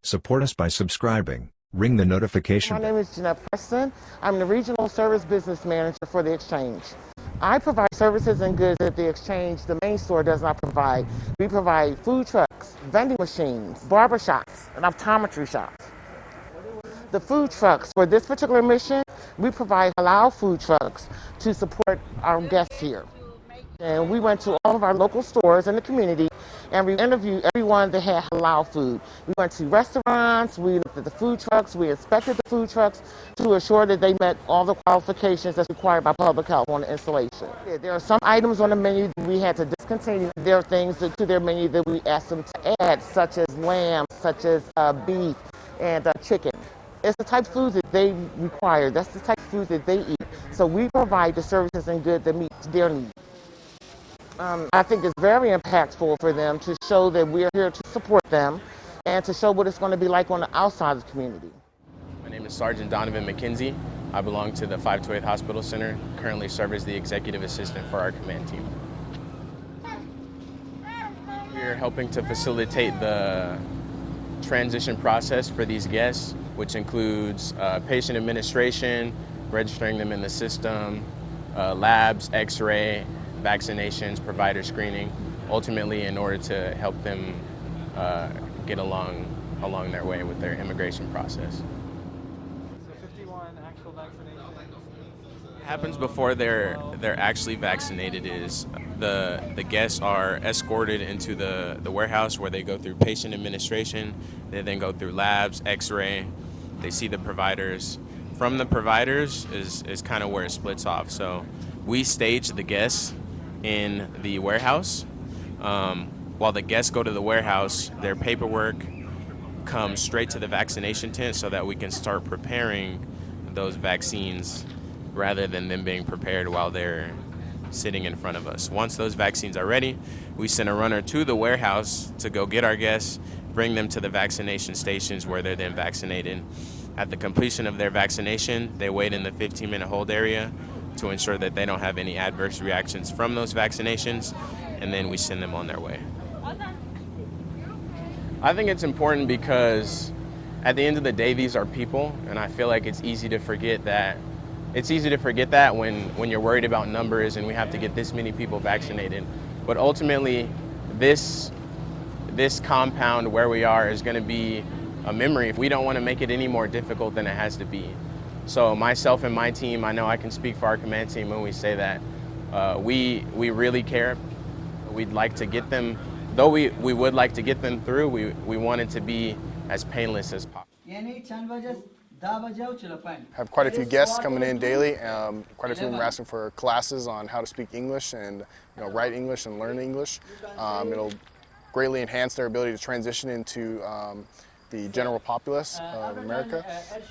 Support us by subscribing. Ring the notification My bell. name is Jeanette Preston. I'm the Regional Service Business Manager for the Exchange. I provide services and goods that the Exchange, the main store, does not provide. We provide food trucks, vending machines, barber shops, and optometry shops. The food trucks, for this particular mission, we provide halal food trucks to support our guests here. And we went to all of our local stores in the community and we interviewed everyone that had halal food. We went to restaurants, we looked at the food trucks, we inspected the food trucks to assure that they met all the qualifications that's required by public health on the installation. There are some items on the menu that we had to discontinue. There are things to their menu that we asked them to add, such as lamb, such as beef, and chicken. It's the type of food that they require. That's the type of food that they eat. So we provide the services and goods that meet their needs. I think it's very impactful for them to show that we're here to support them and to show what it's going to be like on the outside of the community. My name is Sergeant Donovan McKenzie. I belong to the 528 Hospital Center, currently serve as the executive assistant for our command team. We're helping to facilitate the transition process for these guests, which includes patient administration, registering them in the system, labs, x-ray, vaccinations, provider screening, ultimately in order to help them get along their way with their immigration process. So 51 actual vaccinations. What happens before they're actually vaccinated is the guests are escorted into the warehouse where they go through patient administration, they then go through labs, x-ray, they see the providers. From the providers is kind of where it splits off. So we stage the guests in the warehouse. While the guests go to the warehouse, their paperwork comes straight to the vaccination tent so that we can start preparing those vaccines rather than them being prepared while they're sitting in front of us. Once those vaccines are ready, we send a runner to the warehouse to go get our guests, bring them to the vaccination stations where they're then vaccinated. At the completion of their vaccination, they wait in the 15-minute hold area to ensure that they don't have any adverse reactions from those vaccinations, and then we send them on their way. I think it's important because at the end of the day, these are people, and I feel like it's easy to forget that. It's easy to forget that when you're worried about numbers and we have to get this many people vaccinated. But ultimately, this compound where we are is going to be a memory. We don't want to make it any more difficult than it has to be. So myself and my team, I know I can speak for our command team when we say that we really care. We'd like to get them, though we would like to get them through, we want it to be as painless as possible. Have quite a few guests coming in daily. Quite a few of them are asking for classes on how to speak English and write English and learn English. It'll greatly enhance their ability to transition into the general populace of America,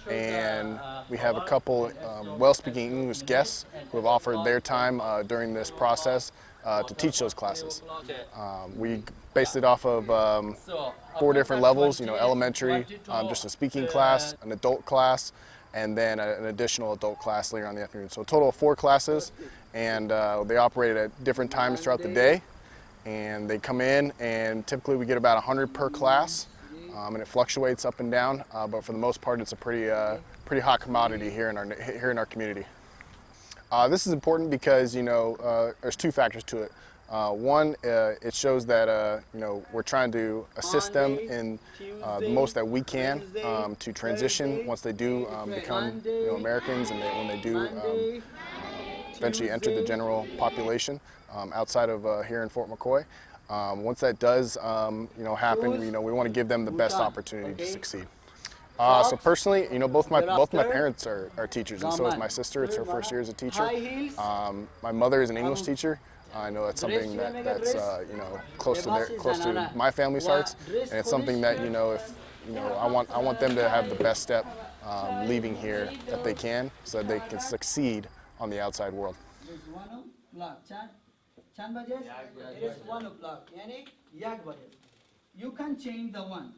and we have a couple well-speaking English guests who have offered their time during this process to teach those classes. We based it off of 4 different levels, elementary, just a speaking class, an adult class, and then an additional adult class later on in the afternoon. So a total of 4 classes, and they operate at different times throughout the day, and they come in, and typically we get about 100 per class. And it fluctuates up and down, but for the most part, it's a pretty hot commodity here in our community. This is important because there's 2 factors to it. One, it shows that we're trying to assist them in the most that we can to transition once they do become Americans, and when they do eventually enter the general population outside of here in Fort McCoy. Once that does happen, we want to give them the best opportunity to succeed. So personally, both my parents are teachers, and so is my sister. It's her first year as a teacher. My mother is an English teacher. I know that's something that's close to my family's hearts, and it's something that I want them to have the best step leaving here that they can, so that they can succeed on the outside world. It is 1 o'clock. You can change the 1.